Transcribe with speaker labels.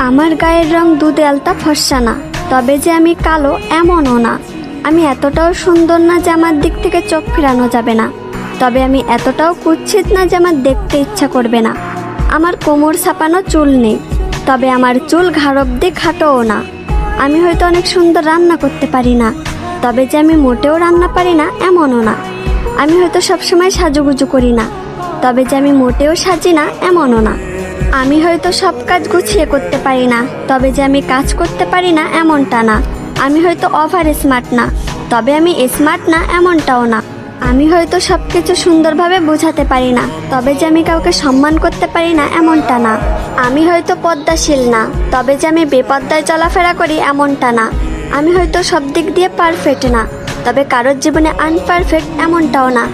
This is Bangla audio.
Speaker 1: আমার গায়ের রং দুধে আলতা ফর্সা না, তবে যে আমি কালো এমনও না। আমি এতটাও সুন্দর না যে আমার দিক থেকে চোখ ফেরানো যাবে না, তবে আমি এতটাও কুৎসিত না যে আমার দেখতে ইচ্ছা করবে না। আমার কোমর ছাপানো চুল নেই, তবে আমার চুল ঘাড় অব্দি খাটোও না। আমি হয়তো অনেক সুন্দর রান্না করতে পারি না, তবে যে আমি মোটেও রান্না পারি না এমনও না। আমি হয়তো সবসময় সাজুগুজু করি না, তবে যে আমি মোটেও সাজি না এমনও না। আমি হয়তো সব কাজ গুছিয়ে করতে পারি না, তবে যে আমি কাজ করতে পারি না এমনটা না। আমি হয়তো ওভার স্মার্ট না, তবে আমি স্মার্ট না এমনটাও না। আমি হয়তো সব কিছু সুন্দরভাবে বোঝাতে পারি না, তবে যে আমি কাউকে সম্মান করতে পারি না এমনটা না। আমি হয়তো পদ্মাশীল না, তবে যে আমি বেপদ্দায় চলাফেরা করি এমনটা না। আমি হয়তো সব দিক দিয়ে পারফেক্ট না, তবে কারোর জীবনে আনপারফেক্ট এমনটাও না।